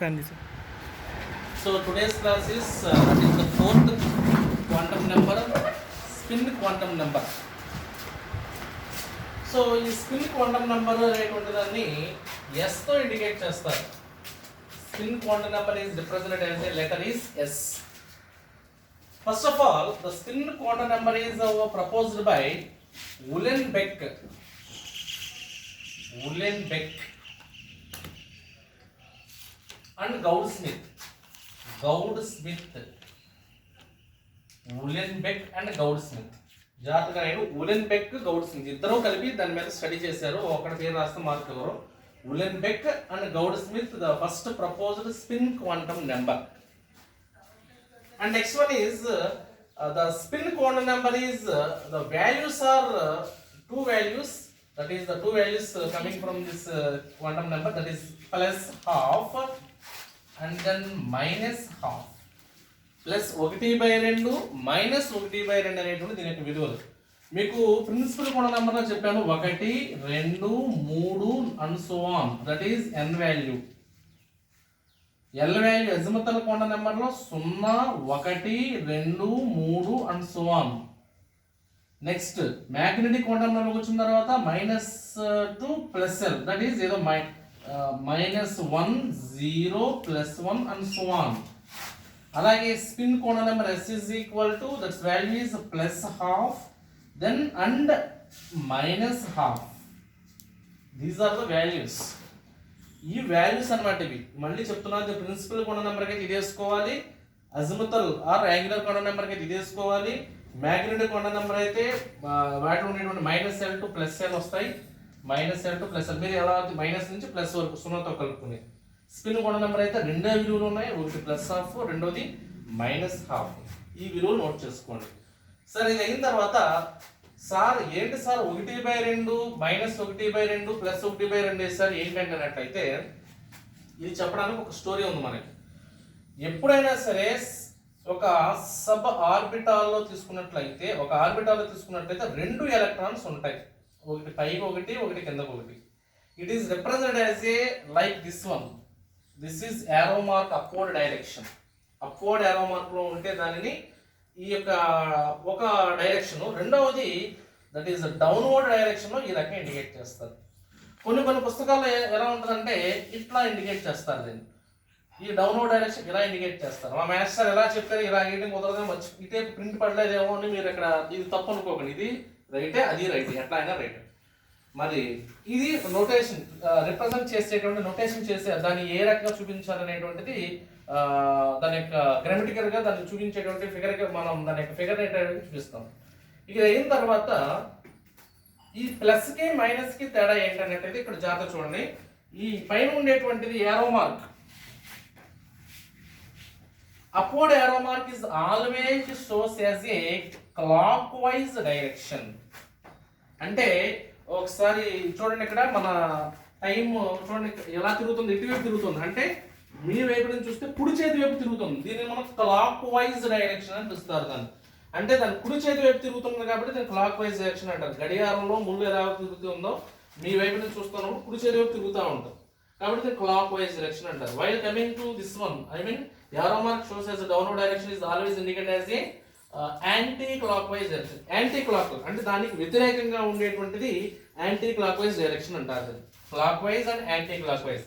So today's class is that is the fourth quantum number, spin quantum number. So ఈ spin quantum number అనేటువంటి దాన్ని S తో indicate చేస్తారు. Spin quantum number is represented as a letter is S. First of all the spin quantum number is proposed by Uhlenbeck and Goudsmit. Uhlenbeck and Goudsmit. జాగ్రత్తగా నేను ఉలెన్బెక్ గౌడ్స్మిత్ ఇద్దరు కలిపి దాని మీద స్టడీ చేశారు. ఒకటి పేరు రాస్తే మార్క్ ఎవరు. Uhlenbeck and Goudsmit the first proposed spin quantum number. And next one is the spin quantum number is the values are two values, that is the two values coming from this quantum number, that is plus half and then minus half. Plus 1/2 minus 1/2 అనేటువంటి దీని యొక్క విలువలు మీకు principal quantum number లో చెప్పాను. 1 2 3 and so on, that is n value. l value azimuthal quantum number లో 0 1 2 3 and so on. Next magnetic quantum number వచ్చిన తర్వాత -2 ప్లస్ l, దట్ ఈస్ ఏదో -1 0 ప్లస్ 1 అండ్ సో ఆన్. అలాగే spin quantum number s is equal to that value is plus half then and minus half. These are the values. ఈ values అన్నమాట ఇవి. మళ్ళీ చెప్తున్నాను, principal quantum number కి ఇది వేసుకోవాలి, azimuthal or angular quantum number కి ఇది వేసుకోవాలి. మ్యాగ్నెటిక్ క్వాంటమ్ నెంబర్ అయితే వాటిలో ఉండేటువంటి -l టు +l వస్తాయి. -l టు +l మీరు ఎలా మైనస్ నుంచి ప్లస్ వరకు 0తో కలుపుకుని. స్పిన్ క్వాంటమ్ నెంబర్ అయితే రెండే విలువలు ఉన్నాయి, ఒకటి ప్లస్ హాఫ్, రెండోది మైనస్ హాఫ్. ఈ విలువలు నోట్ చేసుకోండి. సరే, ఇది అయిన తర్వాత సార్ ఏంటి సార్ 1/2 మైనస్ 1/2 ప్లస్ 1/2 వేసారు ఏంటంటే అన్నట్లయితే ఇది చెప్పడానికి ఒక స్టోరీ ఉంది మనకి. ఎప్పుడైనా సరే ఒక సబ్ ఆర్బిటాల్లో తీసుకున్నట్లయితే, ఒక ఆర్బిటాల్లో తీసుకున్నట్లయితే 2 ఎలక్ట్రాన్స్ ఉంటాయి, ఒకటి పైకి ఒకటి, ఒకటి కిందకు ఒకటి. It is represented as A like this one. This is arrow mark upward direction. Upward arrow mark లో ఉంటే దానిని ఈ యొక్క ఒక డైరెక్షన్, రెండవది దట్ ఈస్ డౌన్వర్డ్ డైరెక్షన్ లో ఈ రకంగా ఇండికేట్ చేస్తారు. కొన్ని పుస్తకాల్లో ఎలా ఉంటుందంటే ఇట్లా ఇండికేట్ చేస్తారు దీన్ని. ఈ డౌన్వర్డ్ డైరెక్షన్ ఇలా ఇండికేట్ చేస్తారు. మా మాస్టర్ ఎలా చెప్పారు, ఇలా వేయడం కుదరదు, ఇదే ప్రింట్ పడలేదేమో అని మీరు ఇక్కడ ఇది తప్పు అనుకోకండి. ఇది రైటే, అది రైట్, ఎట్లా అయినా రైట్. మరి ఇది నోటేషన్ రిప్రజెంట్ చేసేటువంటి నోటేషన్ చేసే దాన్ని ఏ రకంగా చూపించాలనేటువంటిది దాని యొక్క గ్రామటికల్ గా దాన్ని చూపించేటువంటి ఫిగర్ గా మనం దాని యొక్క ఫిగర్ అనేటువంటి చూపిస్తాం. ఇక అయిన తర్వాత ఈ ప్లస్ కి మైనస్ కి తేడా ఏంటనేది ఇక్కడ జాగ్రత్త చూడండి. ఈ పైన ఉండేటువంటిది arrow mark. Upward arrow mark is always shows as a clockwise direction. అంటే ఒకసారి చూడండి, ఇక్కడ మన టైం చూడండి ఎలా తిరుగుతుంది, ఇటువైపు తిరుగుతుంది. అంటే మీ వైపు నుంచి చూస్తే కుడి చేతి వైపు తిరుగుతుంది. దీన్ని మనం క్లాక్ వైజ్ డైరెక్షన్ అని పిలుస్తారు దాన్ని. అంటే దాని కుడి చేతి వైపు తిరుగుతుంది కాబట్టి దాన్ని క్లాక్ వైజ్ డైరెక్షన్ అంటారు. గడియారంలో ముళ్ళు ఎలా తిరుగుతుందో మీ వైపు నుంచి చూస్తున్నప్పుడు కుడి చేతి వైపు తిరుగుతూ ఉంటాం కాబట్టి దీన్ని క్లాక్ వైజ్ డైరెక్షన్ అంటారు. While coming to this one, I mean arrow mark shows as downward direction is always indicated as a anti clock wise direction. Anti clock అంటే దానికి వ్యతిరేకంగా ఉండేటువంటిది యాంటీ క్లాక్ వైజ్ డైరెక్షన్ అంటారు. Clock wise and anti clock wise,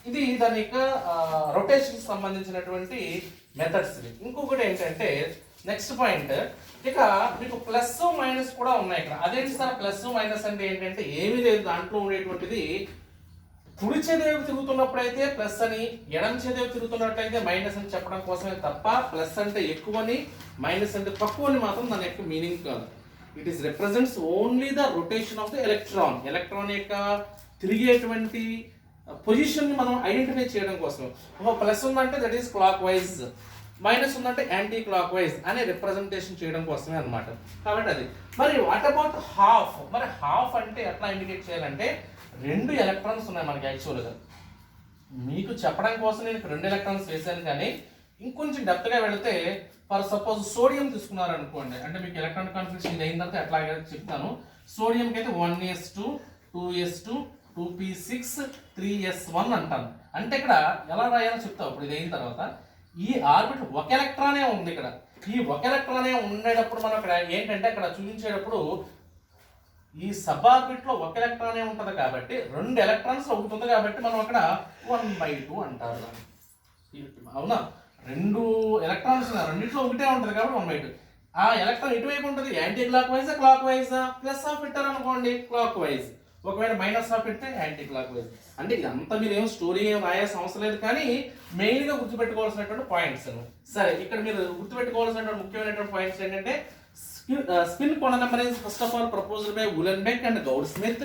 ఇది దాని యొక్క rotation సంబంధించినటువంటి methods. ఇంకొకటి ఏంటంటే నెక్స్ట్ పాయింట్, ఇక మీకు ప్లస్ మైనస్ కూడా ఉన్నాయి ఇక్కడ. అదేంటి సార్ ప్లస్ మైనస్ అంటే ఏంటంటే ఏమీ లేదు, దాంట్లో ఉండేటువంటిది కుడి చేదేవి తిరుగుతున్నప్పుడు అయితే ప్లస్ అని, ఎడం చేదేవి తిరుగుతున్నట్లయితే మైనస్ అని చెప్పడం కోసమే తప్ప ప్లస్ అంటే ఎక్కువని మైనస్ అంటే తక్కువ అని మాత్రం దాని యొక్క మీనింగ్ కాదు. It is represents only the rotation of the electron. Electron యొక్క తిరిగేటువంటి పొజిషన్ ని మనం ఐడెంటిఫై చేయడం కోసం. ఒక ప్లస్ ఉందంటే that is clock wise, minus ఉందంటే యాంటీ క్లాక్ వైజ్ అనే రిప్రజెంటేషన్ చేయడం కోసమే అనమాట. కాబట్టి అది. మరి వాట్ అబౌట్ హాఫ్? మరి హాఫ్ అంటే ఎట్లా ఇండికేట్ చేయాలంటే 2 ఎలక్ట్రాన్స్ ఉన్నాయి మనకి. యాక్చువల్గా మీకు చెప్పడం కోసం నేను 2 ఎలక్ట్రాన్స్ వేసాను, కానీ ఇంకొంచెం డెప్త్గా వెళితే ఫర్ సపోజ్ సోడియం తీసుకున్నారు అనుకోండి, అంటే మీకు ఎలక్ట్రాన్ కాన్ఫిగరేషన్ ఇది అయిన తర్వాత ఎట్లాగే చెప్తాను. సోడియంకి అయితే 1s2 2s2 2p6 3s1 అంటాను. అంటే ఇక్కడ ఎలా రాయాలో చెప్తావు ఇప్పుడు ఇది అయిన తర్వాత. ఈ ఆర్బిట్ ఒక ఎలక్ట్రానే ఉంది ఇక్కడ. ఈ ఒక ఎలక్ట్రానే ఉండేటప్పుడు మనం ఇక్కడ ఏంటంటే అక్కడ చూపించేటప్పుడు ఈ సబ్ ఆర్బిట్ లో ఒక ఎలక్ట్రానే ఉంటుంది కాబట్టి 2 ఎలక్ట్రాన్స్ ఒకటి ఉంది కాబట్టి మనం అక్కడ 1/2 అంటారు. అవునా, 2 ఎలక్ట్రాన్స్ రెండిట్లో ఒకటే ఉంటుంది కాబట్టి 1/2. ఆ ఎలక్ట్రాన్ ఎటువైపు ఉంటుంది, anti clock wise clock wise. Plus of పెట్టారు అనుకోండి క్లాక్ వైజ్, ఒకవేళ మైనస్ ఆఫ్ పెడితే యాంటీ క్లాక్ వైజ్. అంటే ఇదంతా మీరు ఏం స్టోరీ ఏం రాయాల్సిన అవసరం లేదు, కానీ మెయిన్ గా గుర్తుపెట్టుకోవాల్సినటువంటి పాయింట్స్. సరే, ఇక్కడ మీరు గుర్తుపెట్టుకోవాల్సినటువంటి ముఖ్యమైనటువంటి పాయింట్స్ ఏంటంటే spin quantum number is first of all proposed by Uhlenbeck and Gaudsmith.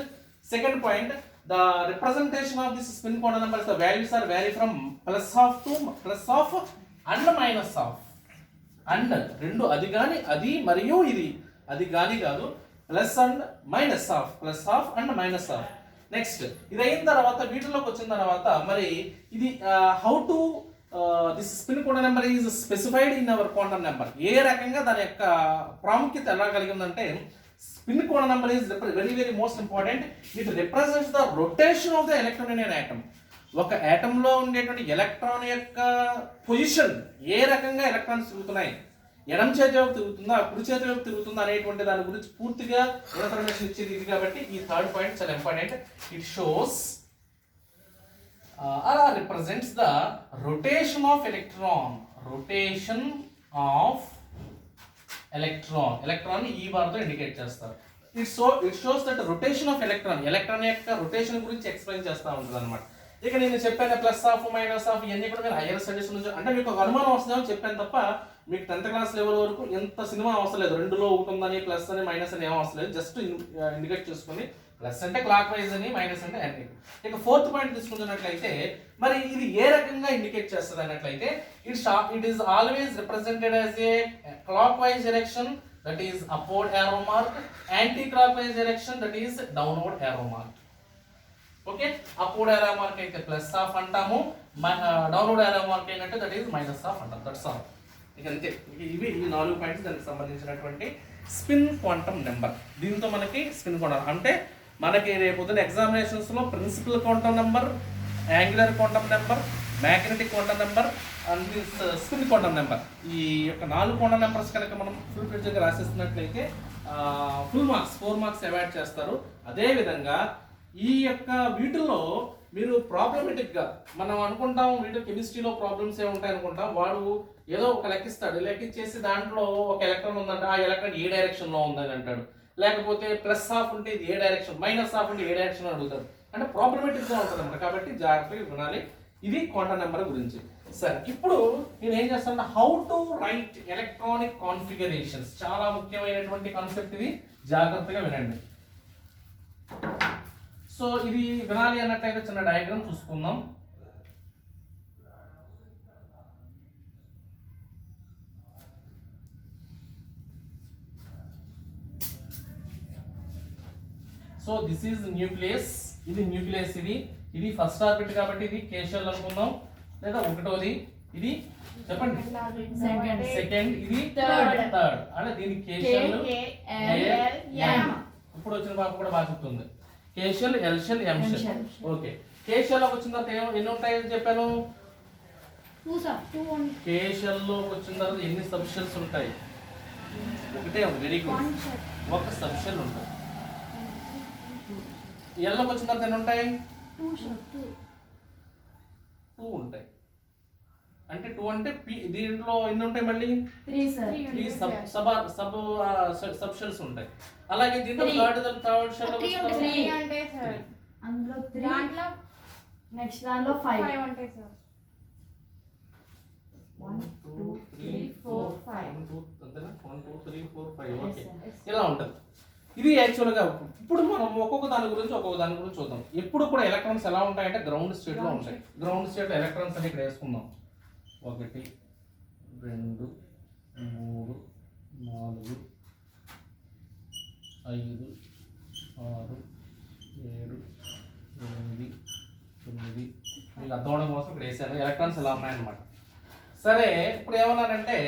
Second point, the representation of this spin quantum number, the values are vary from plus of to plus of and minus of. And రెండు అది కానీ అది మరియు ఇది అది కానీ కాదు, plus and minus of, plus of and minus of. Next ఇది అయిన తర్వాత వీటిలోకి వచ్చిన తర్వాత మరి ఇది how to this spin quantum number is specified in our quantum number. ఏ రకంగా దాని యొక్క ప్రాముఖ్యత ఎలా కలిగిందంటే spin quantum number is very very most important. It represents the rotation of the electron in an atom. ఒక ఆటంలో ఉండేటువంటి ఎలక్ట్రాన్ యొక్క పొజిషన్, ఏ రకంగా ఎలక్ట్రాన్స్ తిరుగుతున్నాయి, ఎడమ చేతి వైపు తిరుగుతుందా కుడి చేతి వైపు తిరుగుతుందా అనేటువంటి దాని గురించి పూర్తిగా ఇన్ఫర్మేషన్ ఇచ్చేది ఇది. కాబట్టి ఈ థర్డ్ పాయింట్ చాలా important. It shows or represents the rotation of electron, rotation of electron ఈ బార్ తో ఇండికేట్ చేస్తారు. it shows that rotation of electron యొక్క రొటేషన్ గురించి ఎక్స్ప్లెయిన్ చేస్తా ఉంటుంది అన్నమాట. ఇక నేను చెప్పాను ప్లస్ ఆఫ్ మైనస్ ఆఫ్ ఇవన్నీ కూడా మీరు హైయర్ స్టడీస్ నుంచి అంటే మీకు ఒక అనుమానం వస్తుందని చెప్పాను తప్ప మీకు 10th క్లాస్ లెవెల్ వరకు ఎంత సినిమా అవసరం లేదు. రెండులో ఒకటి ఉందని ప్లస్ అని మైనస్ అని ఏం అవసరం లేదు. జస్ట్ ఇండికేట్ చేసుకుని ప్లస్ అంటే క్లాక్ వైజ్ అని, మైనస్ అంటే యాంటీ. ఇక ఫోర్త్ పాయింట్ తీసుకున్నట్లయితే మరి ఇది ఏ రకంగా ఇండికేట్ చేస్తుంది అన్నట్లయితే it is always represented as a clockwise direction, that is upward arrow mark, anti clock wise direction, that is downward arrow mark. Okay, upward arrow mark అయితే plus of అంటాము, downward arrow mark ఏంటంటే that is minus of అంటాం. That's all. ఇక అంతే. ఇవి ఈ 4 points దానికి సంబంధించినటువంటి స్పిన్ క్వాంటం నెంబర్. దీంతో మనకి స్పిన్ క్వాంటం అంటే మనకి రేపు పొద్దున ఎగ్జామినేషన్స్ లో principal quantum number, angular quantum number, magnetic quantum number and spin quantum number, ఈ యొక్క 4 క్వాంటం నెంబర్స్ కనుక మనం ఫుల్ ఫ్లెడ్జ్గా రాసేస్తున్నట్లయితే ఫుల్ మార్క్స్ 4 మార్క్స్ అవాయిడ్ చేస్తారు. అదే విధంగా ఈ యొక్క వీటిల్లో మీరు ప్రాబ్లమేటిక్ గా మనం అనుకుంటాం వీటిలో కెమిస్ట్రీలో ప్రాబ్లమ్స్ ఏ ఉంటాయి అనుకుంటాం. వాడు ఏదో ఒక లెక్కిస్తాడు, లెక్కించేసి దాంట్లో ఒక ఎలక్ట్రాన్ ఉందంటే ఆ ఎలక్ట్రాన్ ఏ డైరెక్షన్ లో ఉందని అంటాడు. లేకపోతే ప్లస్ ఆఫ్ ఉంటే ఇది ఏ డైరెక్షన్, మైనస్ ఆఫ్ ఉంటే ఏ డైరెక్షన్ అడుగుతాడు. అంటే ప్రాబ్లమేటిక్ గా ఉంటుంది అన్నమాట. కాబట్టి జాగ్రత్తగా వినాలి. ఇది క్వాంటం నెంబర్ గురించి. సరే, ఇప్పుడు నేను ఏం చేస్తాను, how to right electronic configurations. చాలా ముఖ్యమైనటువంటి కాన్సెప్ట్ ఇది, జాగ్రత్తగా వినండి. సో ఇది వినాలి అన్నట్లయితే చిన్న డయాగ్రామ్ చూసుకుందాం. So this is nucleus. ఇది న్యూక్లియస్. ఇది ఫస్ట్ ఆర్బిట్ కాబట్టి ఇది కే షెల్ అనుకుందాం, లేదా ఒకటోది. ఇది చెప్పండి సెకండ్, ఇది థర్డ్. అంటే దీని కే షెల్. ఇప్పుడు వచ్చిన పాప కూడా బాగా చెప్తుంది. కే షెల్, ఎల్ షెల్, ఎం షెల్. ఓకే, కే షెల్ వచ్చిన తర్వాత ఎన్ని ఉంటాయని చెప్పాను? కే షెల్ లో వచ్చిన తర్వాత ఎన్ని సబ్ షెల్స్ ఉంటాయి? ఒకటే. వెరీ గుడ్, ఒక సబ్ షెల్ ఉంటుంది. ఎల్లోకి వచ్చిన తర్వాత ఎన్ని ఉంటాయి? 2 ఉంటాయి. అంటే 2 అంటే దీంట్లో ఎన్ని ఉంటాయి? మళ్ళీ 3 సబ్ షెల్స్ ఉంటాయి. అలాగే దీంట్లో థర్డ్ షెల్ అంటే సార్ అందులో 3 దాంట్లో నెక్స్ట్ దాంట్లో 5 ఉంటాయి సార్. 1 2 3 4 5 అంతేనా? 1 2 3 4 5. ఓకే, ఇలా ఉంటుంది. ఇది యాక్చువల్గా ఇప్పుడు మనం ఒక్కొక్క దాని గురించి చూద్దాం. ఎప్పుడు కూడా ఎలక్ట్రాన్స్ ఎలా ఉంటాయంటే గ్రౌండ్ స్టేట్ లో ఉంటాయి. గ్రౌండ్ స్టేట్ ఎలక్ట్రాన్స్ అని ఇక్కడ వేసుకుందాం. 1 2 3 4 5 6 7 8 9 మీకు అర్థం అవడం కోసం ఇక్కడ వేసాను. ఎలక్ట్రాన్స్ ఎలా ఉన్నాయన్నమాట. సరే, ఇప్పుడు ఏమన్నారంటే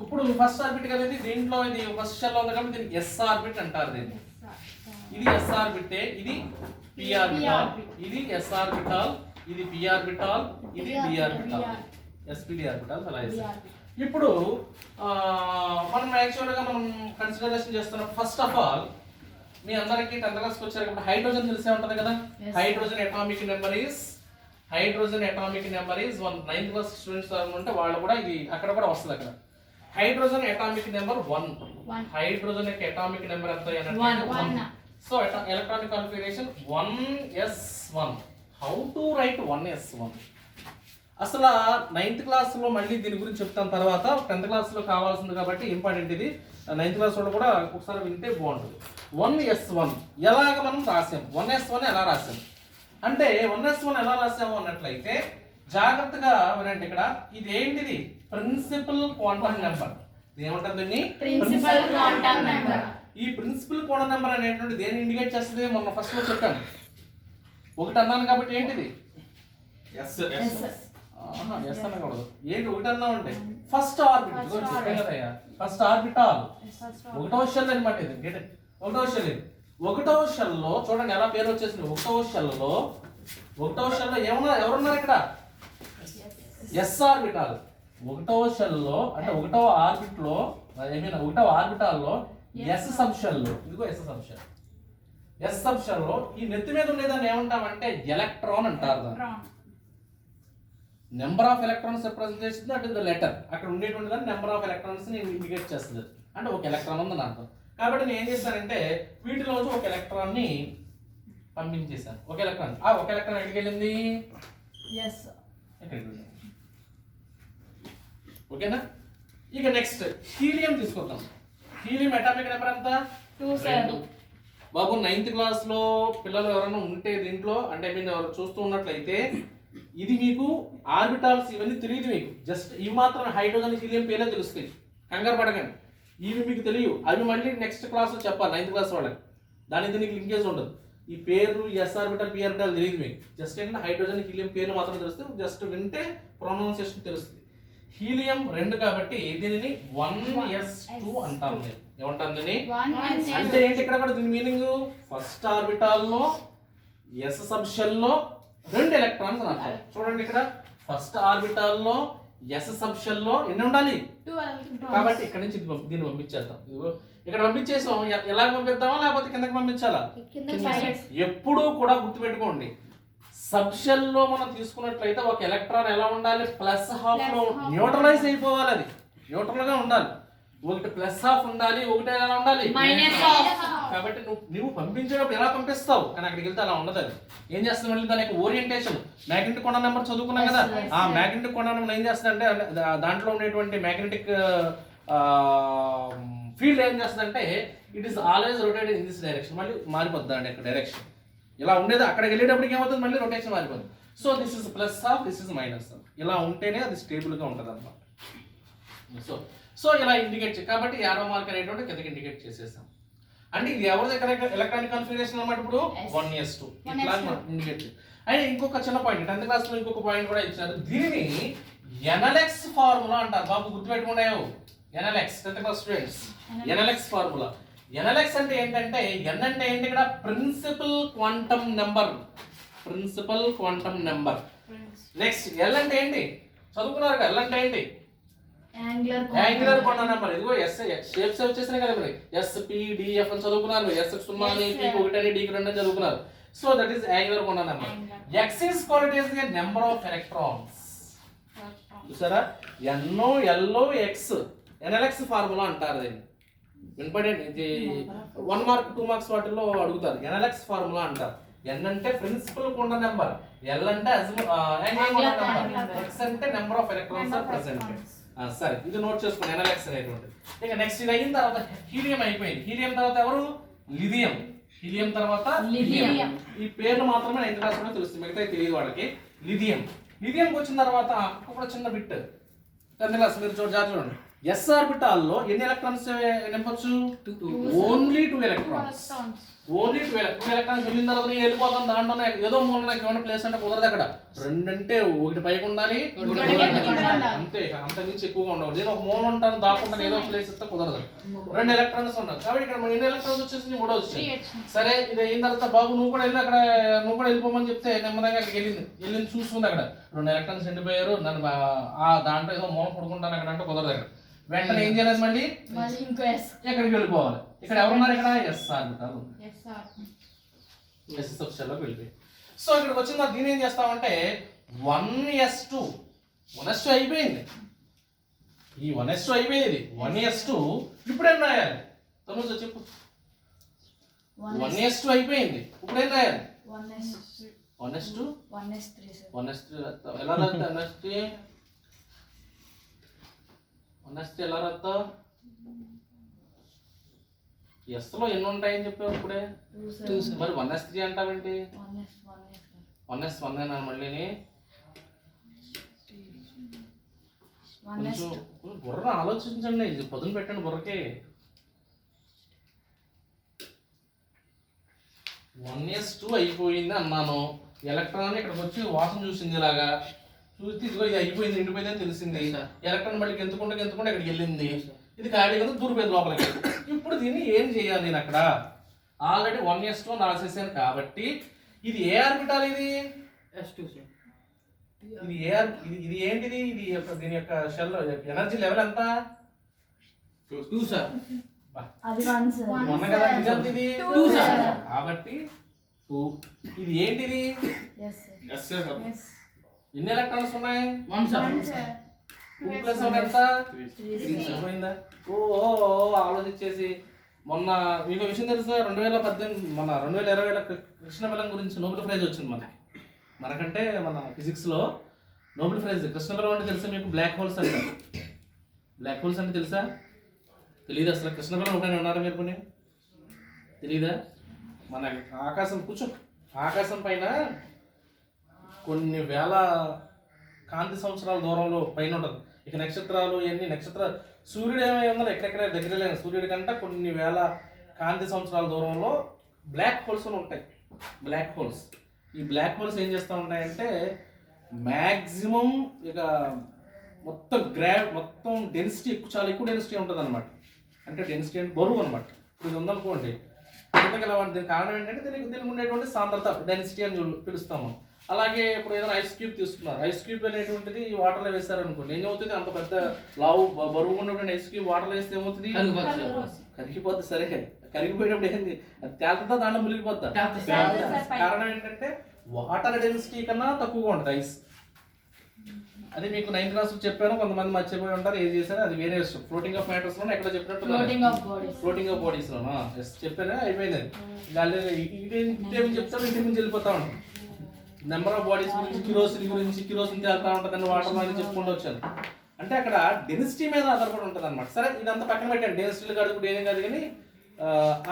ఇప్పుడు ఫస్ట్ ఆర్బిట్ కదా ఇది. దీంట్లో ఇది ఫస్ట్ షెల్ ఉంది కాబట్టి దీనికి ఎస్ ఆర్బిట్ అంటారు. దీన్ని ఇది s ఆర్బిటే, ఇది p ఆర్బిటాల్, ఇది s ఆర్బిటాల్, ఇది p ఆర్బిటాల్, ఇది d orbital, sp d orbital అలా వేసాం. ఇప్పుడు మనం యాక్చువల్గా మనం కన్సిడరేషన్ చేస్తున్న ఫస్ట్ ఆఫ్ ఆల్ మీ అందరికీ 10th క్లాస్కి వచ్చారు కాబట్టి హైడ్రోజన్ తెలిసే ఉంటుంది కదా. Hydrogen atomic number is 1. 9th class students ఉంటే వాళ్ళు కూడా ఇది అక్కడ కూడా వస్తుంది. అక్కడ హైడ్రోజన్ అటామిక్ నెంబర్ 1. హైడ్రోజన్ యొక్క అటామిక్ నెంబర్ ఎంత అంటే 1. So electronic configuration 1s1. How to right 1s1? అసలు 9th క్లాస్లో మళ్ళీ దీని గురించి చెప్తాను తర్వాత. 10th క్లాస్లో కావాల్సింది కాబట్టి ఇంపార్టెంట్ ఇది. 9th క్లాస్ వాళ్ళు కూడా ఒకసారి వింటే బాగుంటుంది. 1s1 ఎలాగ మనం రాసాం, 1s1 ఎలా రాసాం అంటే 1s1 ఎలా రాసాము అన్నట్లయితే జాగ్రత్తగా వినండి. ఇక్కడ ఇది ఏంటిది? Principal quantum number. ఏమంటుంది? Principal quantum number. ఈ ప్రిన్సిపల్ క్వాంటం నెంబర్ అనేటువంటి దేన్ని ఇండికేట్ చేస్తుంది? మొన్న ఫస్ట్ లో చెప్పాను. 1 అన్నాను కాబట్టి ఏంటిది? ఎస్ అనకూడదు. ఏంటి 1 అన్నావు అంటే ఫస్ట్ ఆర్బిట్. చెప్పాను కదయ్యా, ఫస్ట్ ఆర్బిటాల్. 1వ షెల్ అనమాట ఇది. 1వ షెల్ ఇది. 1వ షెల్ లో చూడండి ఎలా పేరు వచ్చేసింది. 1వ షెల్ లో ఏమన్నా ఎవరున్నారు ఇక్కడ? Yes orbital. 1వ షెల్ లో అంటే 1వ ఆర్బిట్ లో 1వ ఆర్బిటాల్ లో ఎస్ సబ్ షెల్ లో, ఇదిగో S sub shell. S sub shell లో ఈ నెత్తి మీద ఉండేదాన్ని ఏమంటామంటే ఎలక్ట్రాన్ అంటారు. దాన్ని నెంబర్ ఆఫ్ ఎలక్ట్రాన్స్ రిప్రజెంట్ చేస్తుంది. That is the letter. అక్కడ ఉండేటువంటి దాన్ని నెంబర్ ఆఫ్ ఎలక్ట్రాన్స్ ని ఇండికేట్ చేస్తుంది. అంటే ఒక ఎలక్ట్రాన్ ఉందని అర్థం. కాబట్టి నేను ఏం చేశానంటే వీటిలోంచి ఒక ఎలక్ట్రాన్ ని పంపించేశాను. ఒక ఎలక్ట్రాన్ ఎక్కడికి వెళ్ళింది? ఓకేనా? ఇక నెక్స్ట్ హీలియం తీసుకుందాం. హీలియం అటామిక్ నెంబర్ ఎంత? 2. బాబు 9th క్లాస్ లో పిల్లలు ఎవరైనా ఉంటే దీంట్లో అంటే మీరు చూస్తూ ఉన్నట్లయితే ఇది మీకు ఆర్బిటాల్స్ ఇవన్నీ తెలియదు మీకు. జస్ట్ ఇవి మాత్రం హైడ్రోజన్ హీలియం పేర్లే తెలుస్తాయి. కంగారు పడకండి, ఇవి మీకు తెలియవు. అవి మళ్ళీ నెక్స్ట్ క్లాస్లో చెప్పాలి 9th క్లాస్ వాళ్ళకి. దాని దీనికి లింకేజ్ ఉండదు. ఈ పేరు ఎస్ ఆర్బిటల్ పి ఆర్బిటల్ తెలియదు మీకు. జస్ట్ ఏంటంటే హైడ్రోజన్ హీలియం పేర్లు మాత్రం తెలుస్తుంది. జస్ట్ వింటే ప్రొనౌన్సియేషన్ తెలుస్తుంది. హీలియం 2 కాబట్టి దీనిని 1s2 అంటాం. ఏమంటాం దీన్ని? అంటే ఏంటి ఇక్కడ కూడా దీని మీనింగ్? ఫస్ట్ ఆర్బిటాల్ లో ఎస్ సబ్ షెల్ లో 2 ఎలక్ట్రాన్స్ అని అర్థం. చూడండి ఇక్కడ ఫస్ట్ ఆర్బిటాల్ లో ఎస్ సబ్ షెల్ లో ఎన్ని ఉండాలి? 2. కాబట్టి ఇక్కడ నుంచి దీన్ని పంపించేద్దాం. ఇక్కడ పంపించేసాం. ఎలా పంపిద్దామా లేకపోతే కిందకి పంపించాలా? ఎప్పుడూ కూడా గుర్తుపెట్టుకోండి, సబ్ షెల్ లో మనం తీసుకున్నట్లయితే ఒక ఎలక్ట్రాన్ ఎలా ఉండాలి? +½ లో న్యూట్రలైజ్ అయిపోవాలి. అది న్యూట్రల్ గా ఉండాలి. ఒకటి +½ ఉండాలి, ఒకటి ఎలా ఉండాలి? -½ కాబట్టి నువ్వు పంపించేటప్పుడు ఎలా పంపిస్తావు, కానీ అక్కడికి వెళ్తే అలా ఉండదు. అది ఏం చేస్తుంది మళ్ళీ దాని యొక్క ఓరియంటేషన్. మ్యాగ్నెటిక్ క్వాంటం నెంబర్ చదువుకున్నాం కదా. ఆ మ్యాగ్నెటిక్ క్వాంటం నెంబర్ ఏం చేస్తుంది అంటే దాంట్లో ఉండేటువంటి మ్యాగ్నెటిక్ ఫీల్డ్ ఏం చేస్తుంది అంటే it is always rotated in this direction. మళ్ళీ మారిపోద్ది అండి అక్కడ డైరెక్షన్. ఇలా ఉండేది అక్కడికి వెళ్ళేటప్పటికి ఏమవుతుంది? మళ్ళీ రొటేషన్ మారిపోతుంది. So this is +½ this is -½ ఇలా ఉంటేనే అది స్టేబుల్ గా ఉంటుంది అన్నమాట. సో ఇలా ఇండికేట్ కాబట్టి యారో మార్క్ అనేటువంటి కిందకి ఇండికేట్ చేసేసాం. అంటే ఇది ఎవరి దగ్గర ఎలక్ట్రానిక్ కాన్ఫిగరేషన్ అన్నమాట. ఇప్పుడు 1s2 ఇట్లా ఇండికేట్. అయితే ఇంకొక చిన్న పాయింట్ 10th క్లాస్ లో ఇంకొక పాయింట్ కూడా ఇచ్చారు. దీనిని ఎనలెక్స్ ఫార్ములా అంటారు. బాబు గుర్తుపెట్టుకున్నాయో N L X 10th class students. N L X formula. N L X అంటే ఏంటంటే ఎన్ అంటే ఏంటి? ఇక్కడ principal quantum number. Principal quantum number. Next L అంటే ఏంటి? చదువుకున్నారు కదా. ఎల్ అంటే ఏంటి? Angular quantum number. ఇదిగో ఎస్ షేప్స్ వచ్చేసినాయి కదా మరి. SPDF అని చదువుకున్నారు. S 0 అని P 1 అని D 2 అని చదువుకున్నారు. So that is angular quantum number. X is called as the number of electrons. చూసారా? NO X ఎనలెక్స్ ఫార్ములా అంటారు దీన్ని. ఇంపార్టెంట్. ఇది 1 మార్క్ 2 మార్క్స్ వాటిల్లో అడుగుతారు. ఎనలెక్స్ ఫార్ములా అంటారు. N అంటే ప్రిన్సిపల్ క్వాంటం నెంబర్, L అంటే యాంగులర్ క్వాంటం నెంబర్, X అంటే number of electrons are present. సరే, ఇది నోట్ చేసుకోండి ఎనలెక్స్ అనేటువంటిది. ఇక నెక్స్ట్ ఇది అయిన తర్వాత హీలియం అయిపోయింది. హీలియం తర్వాత ఎవరు? లిథియం. హీలియం తర్వాత లిథియం. ఈ పేర్లు మాత్రమే 9th క్లాస్ లో తెలుస్తుంది, మిగతా తెలియదు వాళ్ళకి. లిథియం. లిథియంకి వచ్చిన తర్వాత ఒక చిన్న బిట్ 10th క్లాస్ మీరు చూడండి. ఎస్ ఆర్బిటాల్ లో ఎన్ని ఎలక్ట్రాన్స్ నింపొచ్చు? Only 2 electrons. ఓన్లీ 2 ఎలక్ట్రాన్స్ వెళ్ళిన తర్వాత నేను వెళ్ళిపోతాను దాంట్లోనే ఏదో మూల నాకు ఏమైనా ప్లేస్ అంటే కుదరదు అక్కడ. 2 అంటే ఒకటి పైకి ఉండాలి, అంతే, అంత మించి ఎక్కువగా ఉండవు. నేను ఒక మూల ఉంటాను దాక్కుంటాను ఏదో ప్లేస్ ఇస్తే కుదరదు. 2 ఎలక్ట్రాన్స్ ఉన్నాయి కాబట్టి ఇక్కడ ఎన్ని ఎలక్ట్రాన్స్ వచ్చేసి 3 వచ్చాయి. సరే ఇది అయిన తర్వాత బాబు నువ్వు కూడా వెళ్ళి అక్కడ నువ్వు కూడా వెళ్ళిపోమని చెప్తే నెమ్మదిగా అక్కడికి వెళ్ళింది చూసుకుంది. అక్కడ 2 ఎలక్ట్రాన్స్ ఎండిపోయారు. నన్ను ఆ దాంట్లో ఏదో మూల పడుకుంటాను అక్కడ అంటే కుదరదు. అక్కడ వెంటనే ఏం చేయాలి, మళ్ళీ ఎక్కడికి వెళ్ళిపోవాలి. ఇక్కడ ఎవరున్నారు, ఇక్కడ ఎస్ ఆర్బిటాల్ ఎస్ సబ్షెల్లోకి వెళ్ళిపోయి. సో ఇక్కడికి వచ్చిన దీని ఏం చేస్తామంటే 1s2 అయిపోయింది. ఈ 1s2 అయిపోయేది 1s2 ఇప్పుడు ఏం రాయాలి తనుజ చెప్పు. 1s2 అయిపోయింది ఇప్పుడు ఏం రాయాలి 1s2 ఎలా రాస్తా 1s3 ఎలా రాస్తా. ఎస్లో ఎన్ని ఉంటాయని చెప్పావు ఇప్పుడే, మరి 1s3 అంటావేంటి. 1s1 అయినా మళ్ళీని కొంచెం బుర్ర ఆలోచించండి, ఇది పొద్దున పెట్టండి బుర్రకి. 1s2 అయిపోయింది అన్నాను. ఎలక్ట్రాన్ ఇక్కడికి వచ్చి వాసన చూసింది, ఇలాగా చూస్తే ఇదిగో ఇది అయిపోయింది ఎండిపోయిందని తెలిసింది. ఎలక్ట్రాన్ మళ్ళీ గెంతుకుంటే ఇక్కడికి వెళ్ళింది. ఇది ఖాళీ కదా దూరిపోయింది లోపలికి. ఇప్పుడు దీన్ని ఏం చేయాలి, నేను అక్కడ ఆల్రెడీ 1s2 రాసేసాను కాబట్టి ఇది ఏ ఆర్బిటాల్, ఇది ఇది ఇది ఏంటిది, ఇది దీని యొక్క షెల్ ఎనర్జీ లెవెల్ ఎంత 2 సార్. ఇది కాబట్టి 2. ఇది ఏంటిది, ఎన్ని ఎలక్ట్రాన్స్ ఉన్నాయి 1 సార్. 2 + 1 ఎంత 3 పోయిందా. ఓ ఆలోచించేసి మొన్న మీకు విషయం తెలుసా 2018 మన 2020 కృష్ణబలం గురించి నోబెల్ ప్రైజ్ వచ్చింది మనకంటే మన ఫిజిక్స్లో నోబెల్ ప్రైజ్. కృష్ణబలం అంటే తెలుసా మీకు, బ్లాక్ హోల్స్ అంటారు. బ్లాక్ హోల్స్ అంటే తెలుసా, తెలీదు అసలు. కృష్ణబలం ఒకటే ఉన్నారా మీరు కొన్ని తెలీదా. మన ఆకాశం కూర్చో, ఆకాశం పైన కొన్ని వేల కాంతి సంవత్సరాల దూరంలో పైన ఉంటుంది. ఇక నక్షత్రాలు ఇవన్నీ నక్షత్రాలు సూర్యుడు ఏమైనా ఎక్కడెక్కడ దగ్గర లేని సూర్యుడి కంటే కొన్ని వేల కాంతి సంవత్సరాల దూరంలో బ్లాక్ హోల్స్ ఉంటాయి. బ్లాక్ హోల్స్, ఈ బ్లాక్ హోల్స్ ఏం చేస్తూ ఉంటాయంటే మ్యాక్సిమం ఇక మొత్తం డెన్సిటీ చాలా ఎక్కువ డెన్సిటీ ఉంటుంది అనమాట. అంటే డెన్సిటీ అంటే బరువు అనమాట. ఇది ఉందనుకోండి దీనికి కారణం ఏంటంటే దీనికి ఉండేటువంటి సాంద్రత డెన్సిటీ అని పిలుస్తాము. అలాగే ఇప్పుడు ఏదైనా ఐస్ క్యూబ్ తీసుకున్నారు, ఐస్ క్యూబ్ అనేటువంటిది వాటర్లో వేస్తారనుకోండి, ఏమవుతుంది, అంత పెద్ద లావు బరువు ఉన్నటువంటి ఐస్ క్యూబ్ వాటర్లో వేస్తే ఏమవుతుంది, కరిగిపోద్ది. సరే కరిగిపోయేటప్పుడు ఏంది, అది తేలుతుందా దాంట్లో మునిగిపోద్దా. కారణం ఏంటంటే వాటర్ డెన్సిటీ కన్నా తక్కువగా ఉంటుంది ఐస్. అది మీకు 9th క్లాస్ చెప్పాను, కొంతమంది మర్చిపోయి ఉంటారు, ఏం చేశారు అది వేరే విషయం. ఫ్లోటింగ్ ఆఫ్ మ్యాటర్స్ లో ఎక్కడ చెప్పినట్టు ఫ్లోటింగ్ ఆఫ్ బాడీస్ లోనా చెప్పాను, అయిపోయింది. చెప్తాను ఇంటి నుంచి వెళ్ళిపోతా ఉంటాం. నెంబర్ ఆఫ్ బాడీస్ గురించి కిరోసిన్ తేలుతా ఉంటుందని వాటర్ అని చెప్పుకుంటూ వచ్చాను. అంటే అక్కడ డెన్సిటీ మీద ఆధారపడి ఉంటుంది అనమాట. సరే ఇదంతా పక్కన పెట్టండి, డెన్సిటీలు కాదు ఏం కాదు. కానీ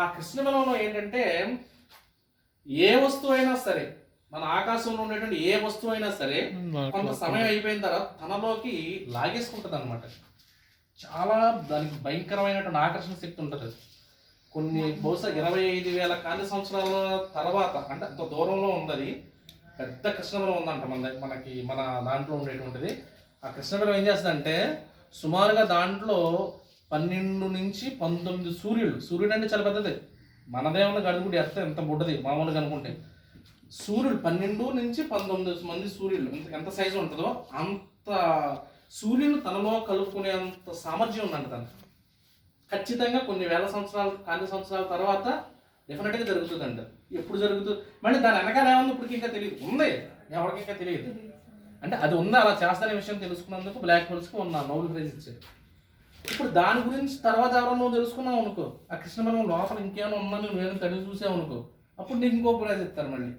ఆ కృష్ణబలంలో ఏంటంటే ఏ వస్తువు అయినా సరే, మన ఆకాశంలో ఉండేటువంటి ఏ వస్తువు అయినా సరే కొంత సమయం అయిపోయిన తర్వాత తనలోకి లాగేసుకుంటుంది అనమాట. చాలా దానికి భయంకరమైనటువంటి ఆకర్షణ శక్తి ఉంటుంది. కొన్ని బహుశా 25,000 కాంతి సంవత్సరాల తర్వాత, అంటే అంత దూరంలో ఉంది, పెద్ద కృష్ణబలం ఉందంట మన దాంట్లో ఉండేటువంటిది. ఆ కృష్ణబలం ఏం చేస్తుందంటే సుమారుగా దాంట్లో 12 నుంచి 19 సూర్యుడు అంటే చాలా పెద్దది. మనదేమన్నా గడుగుడి ఎత్తే ఎంత బుడ్డది మామూలుగా అనుకుంటే. సూర్యుడు 12 నుంచి 19 మంది సూర్యుడు ఎంత సైజు ఉంటుందో అంత సూర్యుడు తనలో కలుపుకునేంత సామర్థ్యం ఉందంట తనకు. ఖచ్చితంగా కొన్ని వేల సంవత్సరాలు కాంతి సంవత్సరాల తర్వాత డెఫినెట్గా జరుగుతుందంట. ఎప్పుడు జరుగుతుంది మళ్ళీ దాని వెనకాల ఏమన్నా ఇప్పటికి ఇంకా తెలియదు, ఉంది ఎవరికి ఇంకా తెలియదు. అంటే అది ఉందా అలా చేస్తానే విషయం తెలుసుకున్నందుకు బ్లాక్ హోల్స్కి ఉన్న నోబెల్ ప్రైజ్ ఇచ్చారు. ఇప్పుడు దాని గురించి తర్వాత ఎవరో నువ్వు తెలుసుకున్నావు అనుకో, ఆ కృష్ణబలం లోపల ఇంకేమైనా ఉందని నువ్వేమైనా తడిగి చూసావు అనుకో, అప్పుడు నీకు ఇంకో ప్రైజ్ ఇస్తారు మళ్ళీ.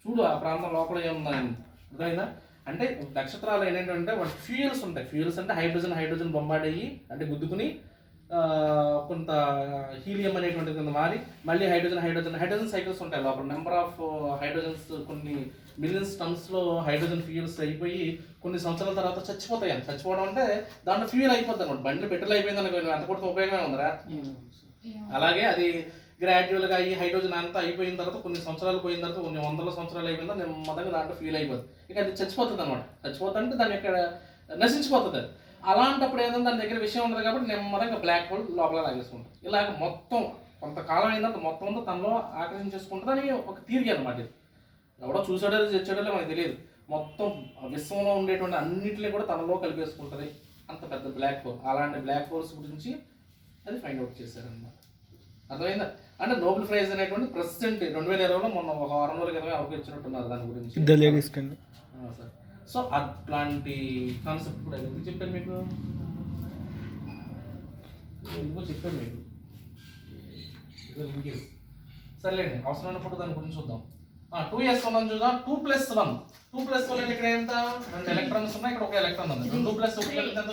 చూడు ఆ ప్రాంతం లోపల ఏమున్నాయని అర్థమైందా. అంటే నక్షత్రాలు ఏంటంటే వాటి ఫ్యూయల్స్ ఉంటాయి. ఫ్యూయల్స్ అంటే హైడ్రోజన్ బొంబార్డ్ అయ్యి అంటే గుద్దుకుని కొంత హీలియం అనేటువంటి కింద మారి మళ్ళీ హైడ్రోజన్ సైకిల్స్ ఉంటాయి లోపల. నెంబర్ ఆఫ్ హైడ్రోజన్స్ కొన్ని మిలియన్స్ టన్స్లో హైడ్రోజన్ ఫ్యూయల్స్ అయిపోయి కొన్ని సంవత్సరాల తర్వాత చచ్చిపోతాయి. అని చచ్చిపోవడం అంటే దాంట్లో ఫ్యూయల్ అయిపోద్ది అనమాట. బండి పెట్రోల్ అయిపోయింది అనుకో, అంత కూడా ఉపయోగమే ఉందిరా. అలాగే అది గ్రాడ్యువల్గా ఈ హైడ్రోజన్ అంతా అయిపోయిన తర్వాత కొన్ని సంవత్సరాలు పోయిన తర్వాత కొన్ని వందల సంవత్సరాలు అయిపోయిన తర్వాత నెమ్మదిగా దాంట్లో ఫీల్ అయిపోతుంది. ఇక అది చచ్చిపోతుంది అనమాట. చచ్చిపోతుంటే దాని యొక్క నశించిపోతుంది. అది అలాంటప్పుడు ఏదైనా దాని దగ్గర విషయం ఉండదు కాబట్టి నెమ్మదిగా బ్లాక్ హోల్ లోపల లాగేసుకుంటుంది. ఇలాగ మొత్తం కొంతకాలం అయిన తర్వాత మొత్తం అంతా తనలో ఆకర్షించేసుకుంటుంది అని ఒక థియరీ అనమాట. ఇది ఎవడో చూసాడో చచ్చాడో మనకు తెలియదు. మొత్తం విశ్వంలో ఉండేటువంటి అన్నింటినీ కూడా తనలో కలిపేసుకుంటుంది. అంత పెద్ద బ్లాక్ హోల్. అలాంటి బ్లాక్ హోల్స్ గురించి అది ఫైండ్ అవుట్ చేశారనమాట. అర్థమైందా? అంటే నోబెల్ ప్రైజ్ అనేటువంటి ప్రెసిడెంట్ 2020లో మొన్న ఒక 6 రోజుల క్రితం ఎవరికి ఇచ్చినట్టున్నారు దాని గురించి. సార్ సో అట్లాంటి కాన్సెప్ట్ కూడా ఎందుకు చెప్పాను మీకు సర్లేండి, అవసరమైనప్పుడు దాని గురించి చూద్దాం. 2s ఉన్నాను చూద్దాం. 2+1 2+1 ఇక్కడ ఎంత 2 ఎలక్ట్రాన్స్ ఉన్నాయి, ఇక్కడ ఒక ఎలక్ట్రాన్ ఉంది. 2+1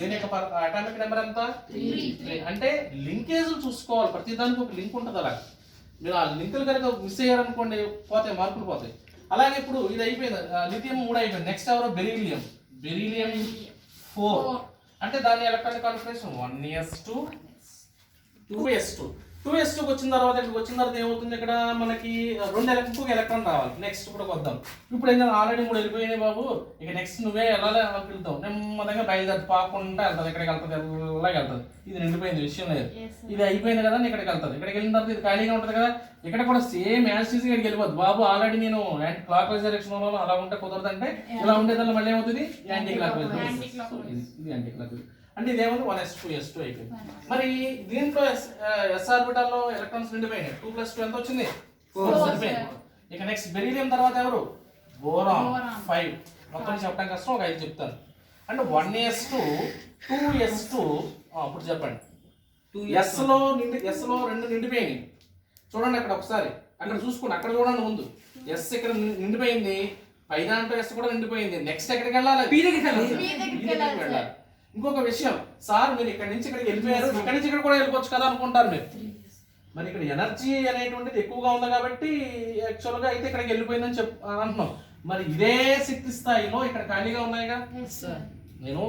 దీని యొక్క అటామిక్ నెంబర్ ఎంత 3. అంటే లింకేజ్ చూసుకోవాలి, ప్రతి దానికి ఒక లింక్ ఉంటుంది. అలాగే మీరు ఆ లింకులు కనుక మిస్ అయ్యారనుకోండి పోతాయి, మార్కులు పోతాయి. అలాగే ఇప్పుడు ఇది అయిపోయింది, లిథియం 3 అయిపోయింది. నెక్స్ట్ ఎవరో బెరీలియం 4. అంటే దాని ఎలక్ట్రానిక్ కాన్ఫిగరేషన్ 1s2 2s2 2s2కి వచ్చిన తర్వాత ఇక్కడికి వచ్చిన తర్వాత ఏమవుతుంది, ఇక్కడ మనకి 2 ఎలక్ట్రాన్ రావాలి. నెక్స్ట్ కూడా వద్దాం. ఇప్పుడు ఏంటంటే ఆల్రెడీ 3 వెళ్ళిపోయినాయి బాబు, ఇక నెక్స్ట్ నువ్వే వెళ్ళాలి వెళ్తావు. నెమ్మదిగా బయలుదేరి పాకుండా వెళ్తుంది. ఇక్కడికి వెళ్తుంది, ఎలాగ వెళ్తుంది. ఇది నిండిపోయింది, విషయం లేదు. ఇది అయిపోయింది కదా, ఇక్కడికి వెళ్తుంది. ఇక్కడికి వెళ్ళిన తర్వాత ఇది ఖాళీగా ఉంటుంది కదా, ఇక్కడ కూడా సేమ్ యాసిస్ ఇక్కడికి వెళ్ళిపోద్ది. బాబు ఆల్రెడీ నేను యాంటీ క్లాక్ వైజ్ డైరెక్షన్ అలా ఉంటే కుదరదు, అంటే ఇలా ఉండేదాన్ని మళ్ళీ ఏమవుతుంది యాంటీ క్లాక్ వైజ్. ఇది యాంటీ క్లాక్ వైజ్ అంటే ఇదేమో 1s2 అయిపోయింది. మరి దీంట్లో ఎస్ ఆర్బిటాల్లో ఎలక్ట్రాన్స్ నిండిపోయినాయి. 2+2 ఎంత వచ్చింది 4. ఇక నెక్స్ట్ బెరీలియం తర్వాత ఎవరు బోరాన్ 5. మొత్తం చెప్పడం కష్టం, ఒక 5 చెప్తాను. అంటే 1s2 2s2 అప్పుడు చెప్పండి. 2sలో 2 నిండిపోయినాయి. చూడండి అక్కడ ఒకసారి, అక్కడ చూసుకోండి, అక్కడ చూడండి ముందు. ఎస్ ఇక్కడ నిండిపోయింది, పై దాంట్లో ఎస్ కూడా నిండిపోయింది. నెక్స్ట్ ఎక్కడికి వెళ్ళాలి, బి దగ్గరికి వెళ్ళాలి. ఇంకొక విషయం, సార్ మీరు ఇక్కడ నుంచి ఇక్కడికి వెళ్ళిపోయారు, ఇక్కడ నుంచి ఇక్కడ కూడా వెళ్ళిపోవచ్చు కదా అనుకుంటారు మీరు. మరి ఇక్కడ ఎనర్జీ అనేటువంటిది ఎక్కువగా ఉంది కాబట్టి యాక్చువల్గా అయితే ఇక్కడికి వెళ్ళిపోయిందని అంటున్నాం. మరి ఇదే శక్తి స్థాయిలో ఇక్కడ ఖాళీగా ఉన్నాయిగా. నేను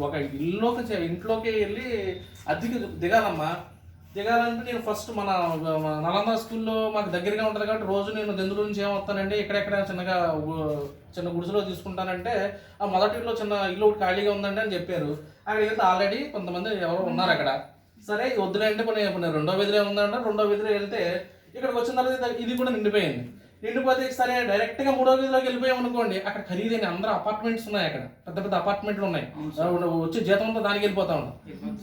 ఒక ఇంట్లోకి వెళ్ళి అద్దెకి దిగాలమ్మా. దిగాలంటే నేను ఫస్ట్ మన నలంద స్కూల్లో మాకు దగ్గరగా ఉంటుంది కాబట్టి రోజు నేను దెందుల నుంచి ఏమవుతానండి, ఇక్కడెక్కడ చిన్న గుడిసెలో తీసుకుంటానంటే ఆ మొదటి ఇల్లు చిన్న ఇల్లు ఒకటి ఖాళీగా ఉందండి అని చెప్పారు. అక్కడికి వెళ్తే ఆల్రెడీ కొంతమంది ఎవరు ఉన్నారు అక్కడ. సరే వద్దులే అంటే కొన్ని 2వ వీధిలో ఉందంటే 2వ వీధిలో వెళ్తే ఇక్కడికి వచ్చిన తర్వాత ఇది కూడా నిండిపోయింది. నిండిపోతే సరే డైరెక్ట్గా 3వ వీధిలోకి వెళ్ళిపోయాం అనుకోండి, అక్కడ ఖరీదైన అందరూ అపార్ట్మెంట్స్ ఉన్నాయి, అక్కడ పెద్ద పెద్ద అపార్ట్మెంట్లు ఉన్నాయి. వచ్చే జీతంతో దానికి వెళ్ళిపోతా ఉంటాం,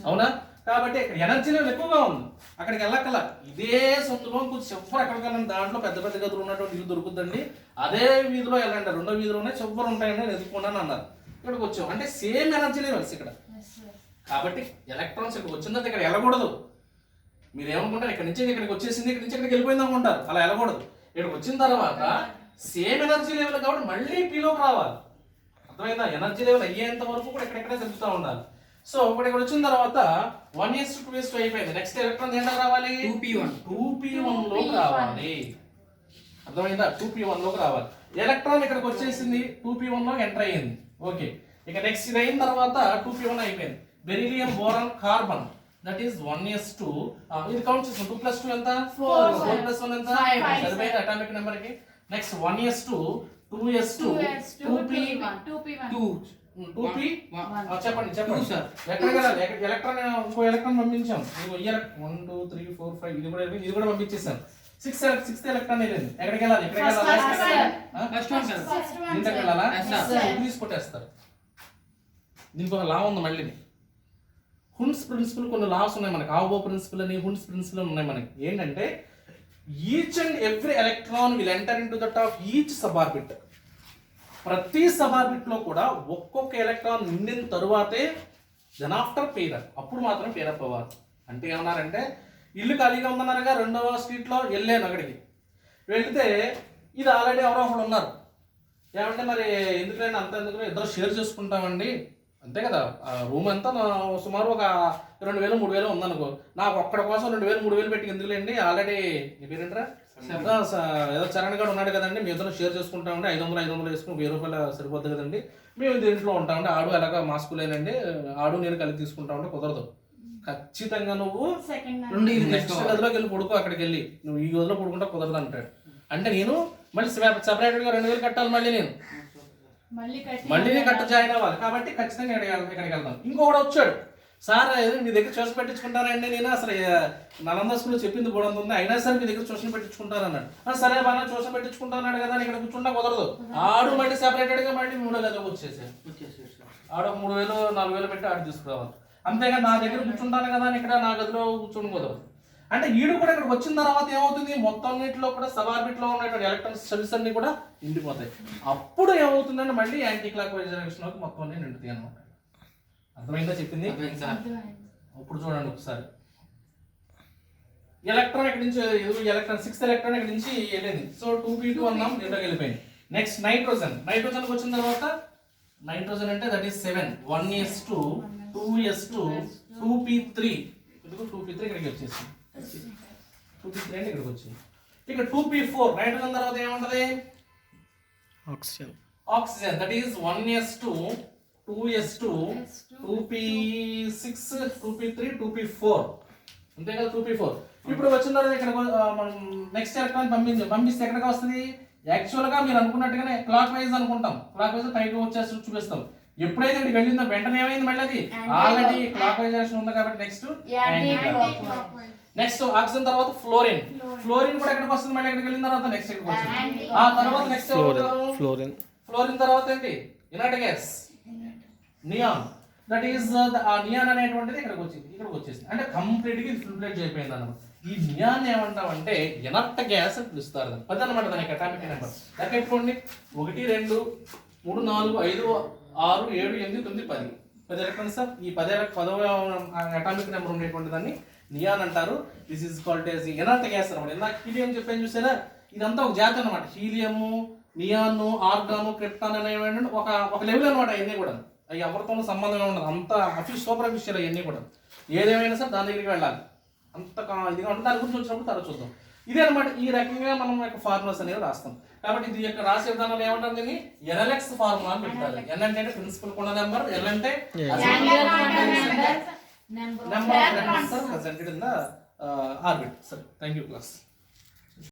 అవునా? కాబట్టి ఇక్కడ ఎనర్జీ లెవెల్ ఎక్కువగా ఉంది. అక్కడికి వెళ్ళక్కల ఇదే సొంతలో కొంచెం చివరి ఎక్కడికి వెళ్ళండి, దాంట్లో పెద్ద పెద్ద గదులు ఉన్నటువంటి ఇల్లు దొరుకుతుందండి. అదే వీధిలో వెళ్ళండి, 2వ వీధిలోనే చివరి ఉంటాయండి, ఎదుర్కొన్నాను అన్నారు. ఇక్కడికి వచ్చాం అంటే సేమ్ ఎనర్జీ లెవెల్స్ ఇక్కడ. కాబట్టి ఎలక్ట్రాన్స్ ఇక్కడ వచ్చిన తర్వాత ఇక్కడ వెళ్ళకూడదు. మీరు ఏమనుకుంటారు, ఇక్కడ నుంచి ఇక్కడికి వచ్చేసింది, ఇక్కడ నుంచి ఇక్కడికి వెళ్ళిపోయింది అనుకుంటారు. అలా వెళ్ళకూడదు. ఇక్కడికి వచ్చిన తర్వాత సేమ్ ఎనర్జీ లెవెల్ కాబట్టి మళ్ళీ పీలోకి రావాలి. అర్థమైందా? ఎనర్జీ లెవెల్ అయ్యేంత వరకు కూడా ఎక్కడెక్కడే జరుగుతూ ఉండాలి. సో ఇప్పుడు ఇక్కడ వచ్చిన తర్వాత 1s2 2s2 అయిపోయింది. నెక్స్ట్ ఎలక్ట్రాన్ ఏంటో రావాలి 2p1 లోకి రావాలి. అర్థమైందా? 2p1 లోకి రావాలి. ఎలక్ట్రాన్ ఇక్కడికి వచ్చేసింది, 2p1 లోకి ఎంటర్ అయ్యింది. ఓకే, ఇక నెక్స్ట్ ఇది అయిన తర్వాత 2p1 అయిపోయింది. Beryllium boron carbon that is 1s2. ఇది కౌంట్ చేస్తాం. 2+2 ఎంత 4+1 ఎంత 5 అటామిక్ నెంబర్ కి. నెక్స్ట్ 1s2 2s2 2p1 చెప్పండి సార్. ఎక్కడికి వెళ్ళాలి? ఎలక్ట్రాన్ ఇంకో ఎలక్ట్రాన్ పంపించాం. 1 2 3 4 5 ఇది కూడా పంపించేసాం. 6th ఎలక్ట్రాన్ వెళ్ళింది. ఎక్కడికి వెళ్ళాలి? ఇంతకు వెళ్ళాలా? తీసుకొట్టేస్తారు. దీనికి ఒక లా ఉంది మళ్ళీ. హున్స్ ప్రిన్సిపల్ కొన్ని లాస్ ఉన్నాయి మనకి. ఆవో ప్రిన్సిపల్ అని హున్స్ ప్రిన్సిపల్ ఉన్నాయి మనకి. ఏంటంటే each and every electron will enter in to that of each suborbit. ప్రతి సబార్బిట్లో కూడా ఒక్కొక్క ఎలక్ట్రాన్ నిండిన తరువాతే దెన్ ఆఫ్టర్ పేరప్, అప్పుడు మాత్రం పేరప్ అవ్వాలి. అంటే ఏమన్నారంటే ఇల్లు ఖాళీగా ఉందన్నారుగా, 2వ స్ట్రీట్లో వెళ్ళాను. అక్కడికి వెళితే ఇది ఆల్రెడీ ఎవరో ఒకడు ఉన్నారు. ఏమంటే మరి ఎందుకంటే అంత ఎందుకు ఇద్దరు షేర్ చేసుకుంటామండి, అంతే కదా. రూమ్ అంతా సుమారు ఒక 2000 3000 ఉందనుకో. నాకు ఒక్కడి కోసం 2000 3000 పెట్టి ఎందుకులేండి, ఆల్రెడీ నీ పేరేంట్రా ఏదో చరణ్ గారు ఉన్నాడు కదండి, మీ ఇద్దరు షేర్ చేసుకుంటామండి, 500 వేసుకుని 1000 రూపాయలు సరిపోద్ది కదండి, మేము దీంట్లో ఉంటామండి. ఆడు ఎలాగ మా స్కూలేనండి, ఆడు నేను కలిసి తీసుకుంటామంటే కుదరదు. ఖచ్చితంగా నువ్వు సెకండ్ రెండు ఇది నెక్స్ట్ గదిలోకి వెళ్ళి పడుకో, అక్కడికి వెళ్ళి నువ్వు ఈ గదిలో పడుకుంటా కుదరదు అంటాడు. అంటే నేను మళ్ళీ సెపరేట్గా 2000 కట్టాలి మళ్ళీ నేను మళ్ళీ కట్ట జాయిన్ అవ్వాలి. కాబట్టి ఖచ్చితంగా ఇక్కడికి వెళ్దాం. ఇంకొకటి వచ్చాడు, సార్ మీ దగ్గర ట్యూషన్ పెట్టించుకుంటానండి, నేను అసలు నలంద స్కూల్లో చెప్పింది కూడా ఉంది, అయినా సరే మీ దగ్గర ట్యూషన్ పెట్టించుకుంటాను అన్నాడు. సరే బాగా ట్యూషన్ పెట్టించుకుంటాను కదా, ఇక్కడ కూర్చుంటా కుదరదు. ఆడు మళ్ళీ సెపరేటెడ్గా మళ్ళీ 3 గదిలోకి వచ్చేసాడు. ఆడ 3000 4000 పెట్టి ఆడు తీసుకురావాలి. అంతేగా నా దగ్గర కూర్చుంటాను కదా అని ఇక్కడ నా గదిలో కూర్చొని కుదరదు. అంటే ఈడు కూడా ఇక్కడికి వచ్చిన తర్వాత ఏమవుతుంది, మొత్తం నీటిలో కూడా సబార్బిట్లో ఉన్నటువంటి ఎలక్ట్రానిక్ సర్వీస్ అన్ని కూడా నిండిపోతాయి. అప్పుడు ఏమవుతుందంటే మళ్ళీ యాంటీ క్లాక్ వైజ్ డైరెక్షన్లోకి మొత్తం అన్ని నిండుతాయి అనమాట. అర్థమైందా చెప్పింది? ఇప్పుడు చూడండి ఒకసారి. ఎలక్ట్రాన్ ఇక్కడ నుంచి ఎలక్ట్రాన్ 6th ఎలక్ట్రాన్ ఇక్కడ నుంచి వెళ్ళింది. సో 2p2 అన్నాం, దీంట్లోకి వెళ్ళిపోయింది. నెక్స్ట్ నైట్రోజన్కి వచ్చిన తర్వాత నైట్రోజన్ అంటే that is 7 1s2 2s2 2p3 ఇక్కడికి వచ్చేసింది. 2p3 అంటే ఇక్కడికి వచ్చింది. ఇక్కడ 2p4 నైట్రోజన్ తర్వాత ఏముంటది, oxygen that is 1s2 2s2 2p6 2p3 2p4 అంతే కదా, 2p4. ఇప్పుడు వచ్చిన తర్వాత ఇక్కడ మనం నెక్స్ట్ ఎలక్ట్రాన్ పంపిస్తే ఎక్కడికి వస్తుంది, యాక్చువల్గా మీరు అనుకున్నట్టుగానే క్లాక్ వైజ్ అనుకుంటాం, క్లాక్ వైజ్ పైకి వచ్చేసి చూపిస్తాం. ఎప్పుడైతే ఇక్కడికి వెళ్ళిందో వెంటనే ఏమైంది, మళ్ళీ అది ఆల్రెడీ క్లాక్ వైజ్ డైరెక్షన్ ఉంది కాబట్టి నెక్స్ట్ ఆక్సిజన్ తర్వాత ఫ్లోరిన్ కూడా ఎక్కడికి వస్తుంది, మళ్ళీ ఎక్కడికి వెళ్ళిన తర్వాత నెక్స్ట్ ఇక్కడికి వస్తుంది. ఆ తర్వాత నెక్స్ట్ ఫ్లోరిన్ తర్వాత ఏంటి, inert gas neon that is ఆ నియాన్ అనేటువంటిది ఇక్కడికి వచ్చేసింది. అంటే కంప్లీట్ గా ఫిల్ట్రేట్ అయిపోయింది అన్నమాట. ఈ నియాన్ ఏమంటామంటే ఇనర్ట్ గ్యాస్ అని పిలుస్తారు. 10 అన్నమాట దానికి అటామిక్ నెంబర్. లెక్క పెట్టుకోండి, 1 2 3 4 5 6 7 8 9 10 ఎలక్ట్రాన్స్. ఈ 10వ అటామిక్ నెంబర్ ఉండేటువంటి దాన్ని నియాన్ అంటారు. This is called as inert gas అనమాట. ఇందాక హీలియం చెప్పాను చూసారా, ఇదంతా ఒక జాతి అనమాట. హీలియము, నియాన్, ఆర్గాను, క్రిప్టాన్ అనేవి ఒక లెవెల్ అనమాట. ఇవన్నీ కూడా అవి ఎవరితోనూ సంబంధంగా ఉండదు, అంత సూపర్ అఫీషియల్ అవన్నీ కూడా. ఏదేమైనా సరే దాని దగ్గరికి వెళ్ళాలి, అంత ఇదిగా ఉంటుంది. దాని గురించి వచ్చినప్పుడు తర్వాత చూద్దాం. ఇదే అనమాట, ఈ రకంగా మనం యొక్క ఫార్ములాస్ అనేవి రాస్తాం. కాబట్టి ఇది యొక్క రాసే విధానంలో ఏమంటారు, దీన్ని ఎన్ఎల్ఎక్స్ ఫార్ములా అని పెడతారు. ఎన్ అంటే ప్రిన్సిపల్ కూడా నెంబర్, ఎల్ అంటే number of elements presented in the orbit. సరే, థ్యాంక్ యూ క్లాస్.